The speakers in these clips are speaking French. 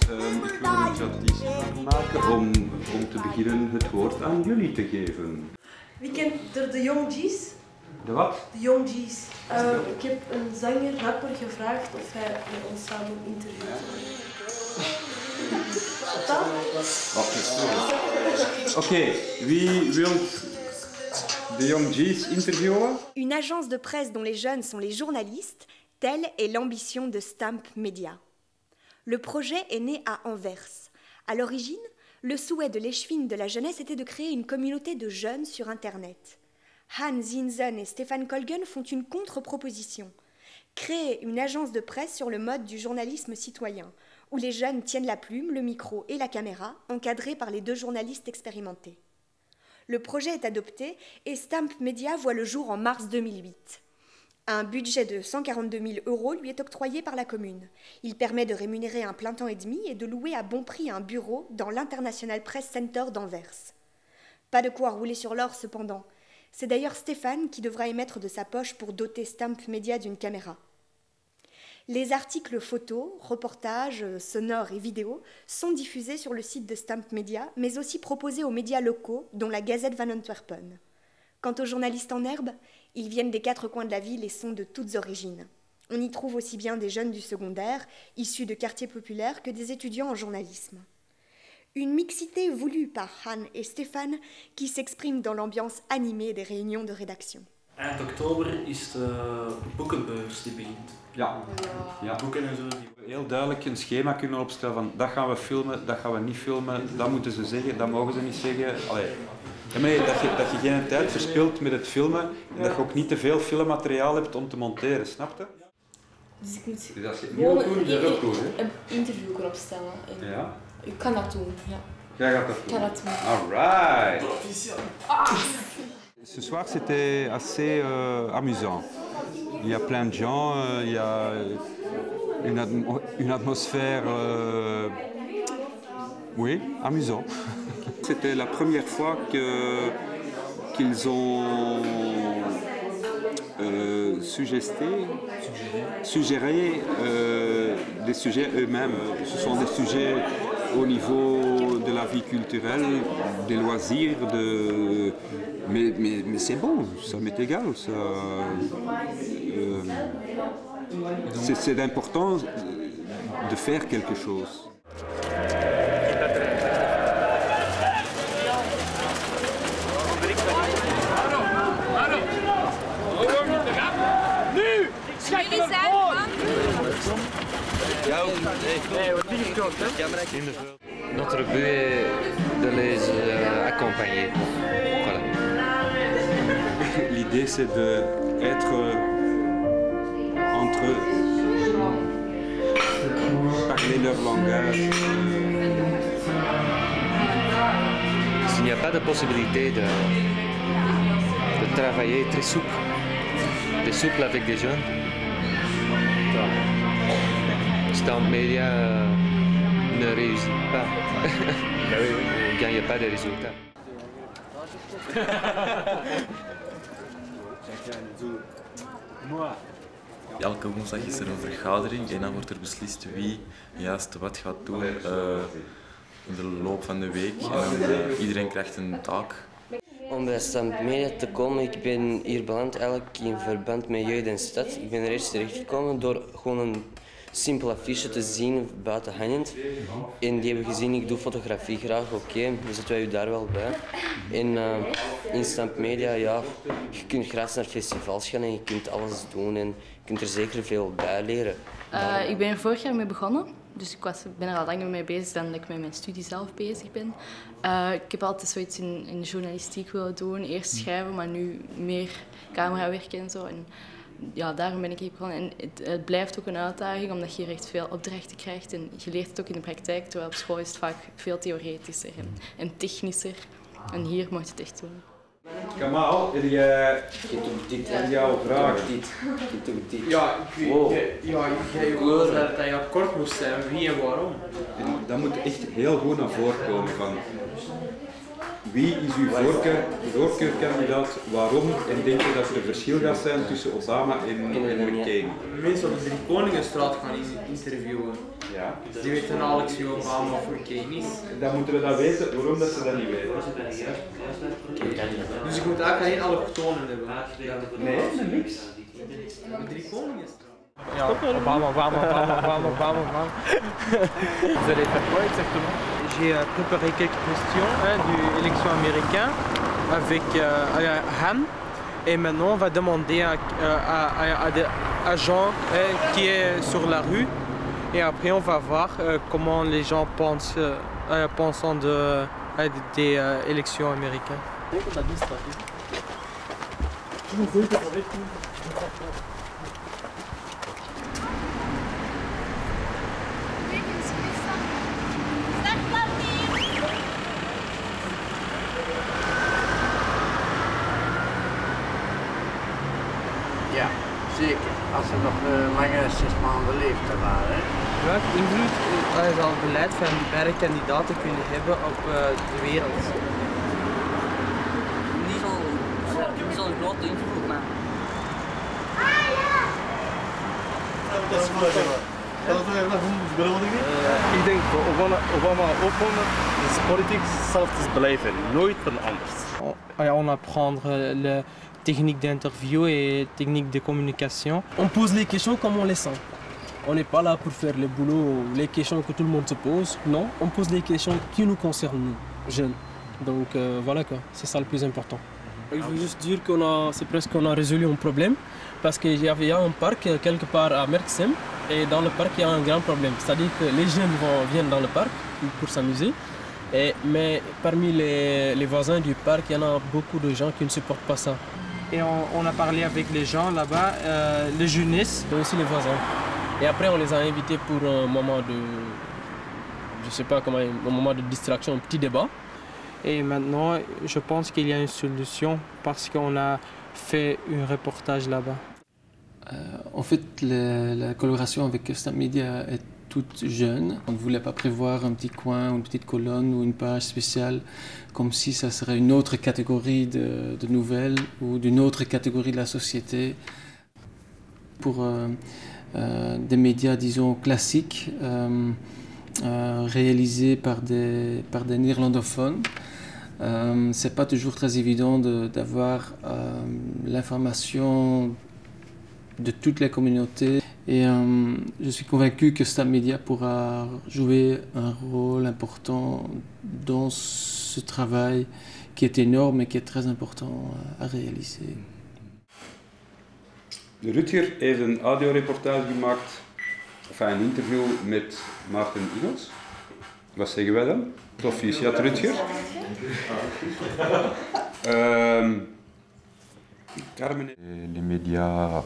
Ik wil er een traditie van maken om te beginnen het woord aan jullie te geven. Wie kent er de Young G's? De wat? De Young G's. Ik heb een zanger, rapper gevraagd of hij met ons samen interviewt. Oké, wie wil de Young G's interviewen? Une agence de presse dont les jeunes sont les journalistes, telle est l'ambition de Stamp Media. Le projet est né à Anvers. À l'origine, le souhait de l'échevine de la jeunesse était de créer une communauté de jeunes sur Internet. Hans Zinzen et Stefan Colgan font une contre-proposition. Créer une agence de presse sur le mode du journalisme citoyen, où les jeunes tiennent la plume, le micro et la caméra, encadrés par les deux journalistes expérimentés. Le projet est adopté et Stamp Media voit le jour en mars 2008. Un budget de 142 000 € lui est octroyé par la commune. Il permet de rémunérer un plein temps et demi et de louer à bon prix un bureau dans l'International Press Center d'Anvers. Pas de quoi rouler sur l'or cependant. C'est d'ailleurs Stéphane qui devra y mettre de sa poche pour doter Stamp Media d'une caméra. Les articles photos, reportages, sonores et vidéos sont diffusés sur le site de Stamp Media, mais aussi proposés aux médias locaux, dont la Gazette van Antwerpen. Quant aux journalistes en herbe, ils viennent des quatre coins de la ville et sont de toutes origines. On y trouve aussi bien des jeunes du secondaire, issus de quartiers populaires, que des étudiants en journalisme. Une mixité voulue par Han et Stéphane qui s'exprime dans l'ambiance animée des réunions de rédaction. Eind oktober is de boekenbeurs die begint. Ja. Boeken en zo. Heel duidelijk een schema kunnen opstellen van dat gaan we filmen, dat gaan we niet filmen, dat moeten ze zeggen, dat mogen ze niet zeggen. Allee. Dat je geen tijd verspilt met het filmen en dat je ook niet te veel filmmateriaal hebt om te monteren, snap je? Dus ik moet Dus als je het niet wil doen, dat ook doen, hè? een interview kunnen opstellen. Ja. Ik kan dat doen, ja. Jij gaat dat doen? Ik kan dat doen. Alright! Ce soir, c'était assez amusant. Il y a plein de gens, il y a une atmosphère, oui, amusant. C'était la première fois qu'ils ont suggéré des sujets eux-mêmes. Ce sont des sujets au niveau de la vie culturelle, des loisirs, mais c'est bon, ça m'est égal. C'est important de faire quelque chose. Notre but est de les accompagner. Voilà. L'idée c'est d'être entre eux, parler leur langage. S'il n'y a pas de possibilité de travailler très souple avec des jeunes, Stamp Media ne réussit pas. On ne gagne pas de résultats. Elke woensdag is er een vergadering en dan wordt er beslist wie juist wat gaat doen in de loop van de week. En iedereen krijgt een taak. Om bij Stamp Media te komen, ik ben hier beland eigenlijk in verband met Jeugd en Stad. Ik ben er eerst terechtgekomen door gewoon een simpel affiche te zien buiten hangend. En die hebben gezien, ik doe fotografie graag, oké, dan zetten wij u daar wel bij. En in Stamp Media, ja, je kunt graag naar festivals gaan en je kunt alles doen en je kunt er zeker veel bij leren. Ik ben er vorig jaar mee begonnen, dus ik ben er al langer mee bezig dan dat ik met mijn studie zelf bezig ben. Ik heb altijd zoiets in journalistiek willen doen, eerst schrijven, maar nu meer camerawerk en zo. En ja, daarom ben ik hier begonnen. En het blijft ook een uitdaging, omdat je hier echt veel opdrachten krijgt. En je leert het ook in de praktijk, terwijl op school is het vaak veel theoretischer en technischer. En hier moet je het echt doen. Kamal, heb jij al vragen? Ja, jij wil dat hij akkoord moest zijn. Wie en waarom? Dat moet echt heel goed naar voren komen van wie is uw voorkeurkandidaat, waarom en denk je dat er een verschil gaat zijn tussen Obama en McCain? Mensen op de Drie Koningenstraat gaan interviewen. Ja. Die weten Alex wie Obama of McCain is. Dan moeten we dat weten, waarom dat ze dat niet weten. Dus ik moet eigenlijk alleen allochtonen hebben. Nee, niks. De Drie Koningenstraat. Ja, Obama. Vous allez faire quoi exactement? J'ai préparé quelques questions de l'élection américaine avec Han. Et maintenant, on va demander à des agents qui est sur la rue. Et après, on va voir comment les gens pensent des élections américaines. Ja, zeker. Als ze nog langer dan 6 maanden leeftijd waren. Welke invloed zal het beleid van die beide kandidaten kunnen hebben op de wereld? Niet zo'n grote invloed, maar... Ik denk dat Obama opkomen, dus politiek zal het blijven, nooit veranderd. On apprend la technique d'interview et technique de communication. On pose les questions comme on les sent. On n'est pas là pour faire le boulot, les questions que tout le monde se pose. Non, on pose les questions qui nous concernent, nous, jeunes. Donc voilà quoi, c'est ça le plus important. Il faut juste dire qu'on a résolu un problème parce qu'il y a un parc quelque part à Merksem et dans le parc il y a un grand problème. C'est-à-dire que les jeunes viennent dans le parc pour s'amuser, mais parmi les voisins du parc, il y en a beaucoup de gens qui ne supportent pas ça. Et on a parlé avec les gens là-bas, les jeunesses, mais aussi les voisins. Et après on les a invités pour un moment de, je sais pas comment, un moment de distraction, un petit débat. Et maintenant, je pense qu'il y a une solution parce qu'on a fait un reportage là-bas. En fait, la collaboration avec Stamp Media est toute jeune. On ne voulait pas prévoir un petit coin, une petite colonne ou une page spéciale comme si ça serait une autre catégorie de nouvelles ou d'une autre catégorie de la société. Pour des médias, disons, classiques, réalisés par des néerlandophones, c'est pas toujours très évident d'avoir l'information de toutes les communautés. Et je suis convaincu que Stamp Media pourra jouer un rôle important dans ce travail qui est énorme et qui est très important à réaliser. Rutger heeft een audioreportage gemaakt, enfin een interview met Maarten Ingels. Wat zeggen wij dan? Proficiat Rutger. Carmen. Les médias,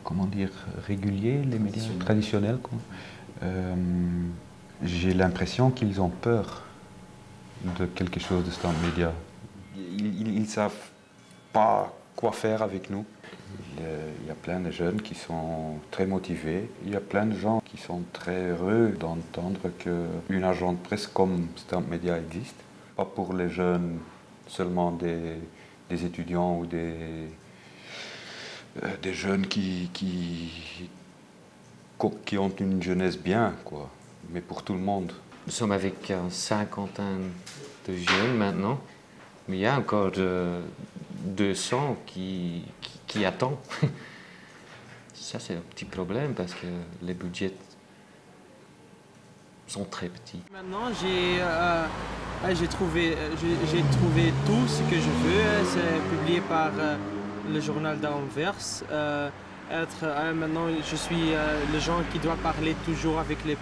comment dire, réguliers, les médias traditionnels, j'ai l'impression qu'ils ont peur de quelque chose de Stamp Media. Ils ne savent pas quoi faire avec nous. Il y a plein de jeunes qui sont très motivés. Il y a plein de gens qui sont très heureux d'entendre qu'une agence de presse comme Stamp Media existe. Pas pour les jeunes, seulement des étudiants ou des jeunes qui ont une jeunesse bien, quoi. Mais pour tout le monde. Nous sommes avec une cinquantaine de jeunes maintenant. Mais il y a encore 200 qui attendent. Ça, c'est un petit problème parce que les budgets sont très petits. Maintenant, j'ai trouvé tout ce que je veux. C'est publié par le journal d'Anvers. Maintenant, je suis le genre qui doit parler toujours avec les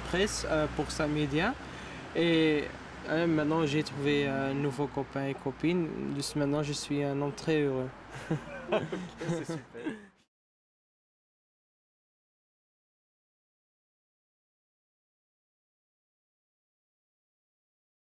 presses pour Stamp Media. Et maintenant, j'ai trouvé un nouveau copain et copine. Juste maintenant, je suis un homme très heureux. C'est super.